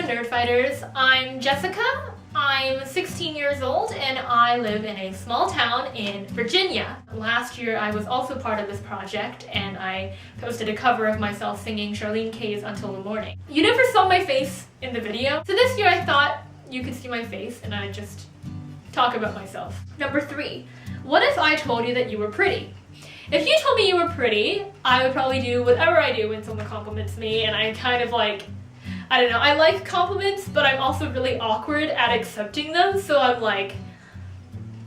Nerdfighters. I'm Jessica. I'm 16 years old and I live in a small town in Virginia. Last year I was also part of this project and I posted a cover of myself singing Charlene Kay's Until the Morning. You never saw my face in the video, so this year I thought you could see my face and I'd just talk about myself. Number 3, what if I told you that you were pretty? If you told me you were pretty, I would probably do whatever I do when someone compliments me, and I kind of like, I don't know, I like compliments, but I'm also really awkward at accepting them, so I'm like,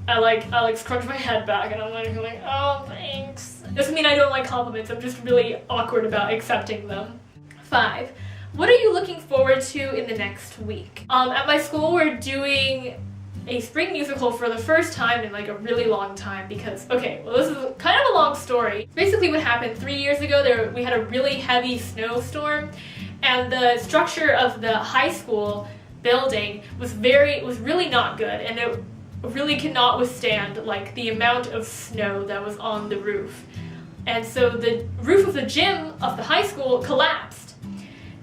I like scrunch my head back and I'm like, oh, thanks. Doesn't mean I don't like compliments, I'm just really awkward about accepting them. 5, what are you looking forward to in the next week? At my school, we're doing a spring musical for the first time in like a really long time because, okay, well this is kind of a long story. Basically what happened 3 years ago, we had a really heavy snowstorm and the structure of the high school building was really not good, and it really could not withstand like the amount of snow that was on the roof. And so the roof of the gym of the high school collapsed.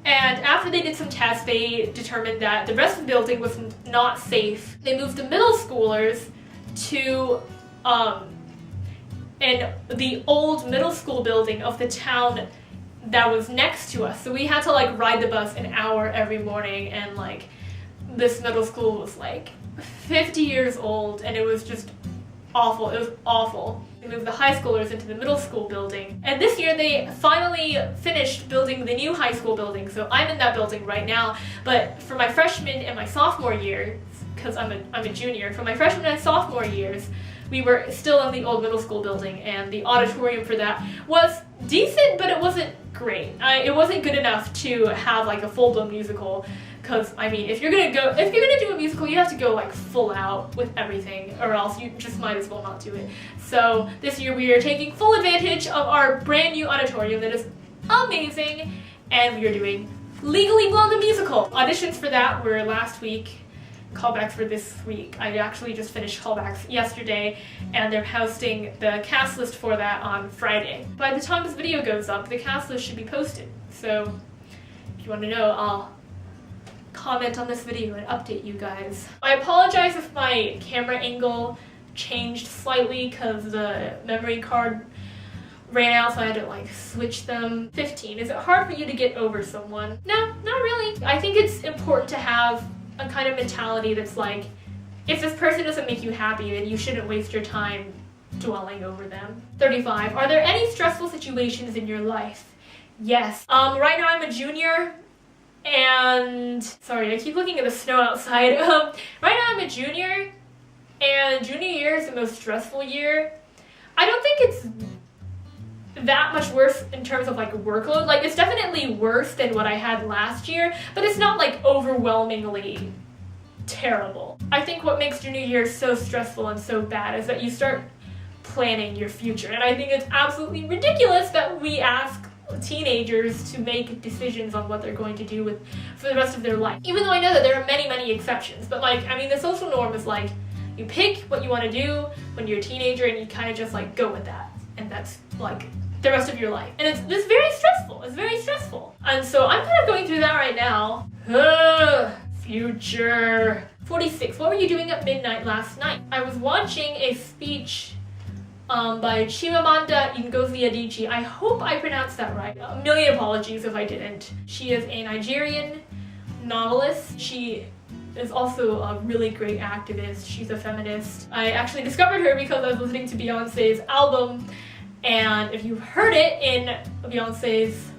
And after they did some tests, they determined that the rest of the building was not safe. They moved the middle schoolers to in the old middle school building of the town that was next to us. So we had to like ride the bus an hour every morning, and like this middle school was like 50 years old and it was just awful. It was awful. They moved the high schoolers into the middle school building. And this year they finally finished building the new high school building. So I'm in that building right now. But for my freshman and my sophomore years, because I'm a junior, for my freshman and sophomore years, we were still in the old middle school building, and the auditorium for that was decent, but it wasn't great. It wasn't good enough to have like a full-blown musical. Because, I mean, if you're gonna do a musical, you have to go like full out with everything, or else you just might as well not do it. So this year we are taking full advantage of our brand new auditorium that is amazing, and we are doing Legally Blonde the musical. Auditions for that were last week, callbacks for this week. I actually just finished callbacks yesterday, and they're posting the cast list for that on Friday. By the time this video goes up, the cast list should be posted. So if you want to know, I'll comment on this video and update you guys. I apologize if my camera angle changed slightly because the memory card ran out, so I had to like switch them. 15, is it hard for you to get over someone? No, not really. I think it's important to have a kind of mentality that's like, if this person doesn't make you happy, then you shouldn't waste your time dwelling over them. 35, are there any stressful situations in your life? Yes. Right now I'm a junior, and sorry, I keep looking at the snow outside. Right now I'm a junior, and junior year is the most stressful year. I don't think it's that much worse in terms of like workload. Like, it's definitely worse than what I had last year, but it's not like overwhelmingly terrible. I think what makes junior year so stressful and so bad is that you start planning your future, and I think it's absolutely ridiculous that we ask teenagers to make decisions on what they're going to do for the rest of their life. Even though I know that there are many exceptions, but like, I mean, the social norm is like, you pick what you want to do when you're a teenager and you kind of just like go with that, and that's like the rest of your life. And it's very stressful. It's very stressful. And so I'm kind of going through that right now. Future. 46, what were you doing at midnight last night? I was watching a speech by Chimanda Ngozi Adichie. I hope I pronounced that right. A million apologies if I didn't. She is a Nigerian novelist. She is also a really great activist. She's a feminist. I actually discovered her because I was listening to Beyonce's album, and if you've heard it in Beyonce's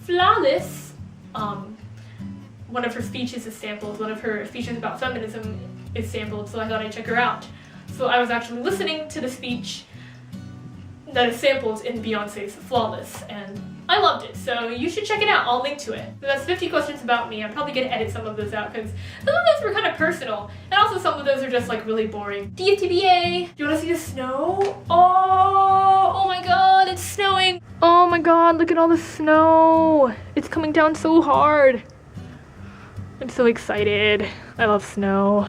Flawless, one of her speeches is sampled. One of her speeches about feminism is sampled, so I thought I'd check her out. So I was actually listening to the speech that is sampled in Beyonce's Flawless, and I loved it, so you should check it out. I'll link to it. So that's 50 questions about me. I'm probably gonna edit some of those out because some of those were kind of personal, and also some of those are just like really boring. DFTBA! Do you wanna see the snow? Oh my god, it's snowing! Oh my god, look at all the snow! It's coming down so hard. I'm so excited. I love snow.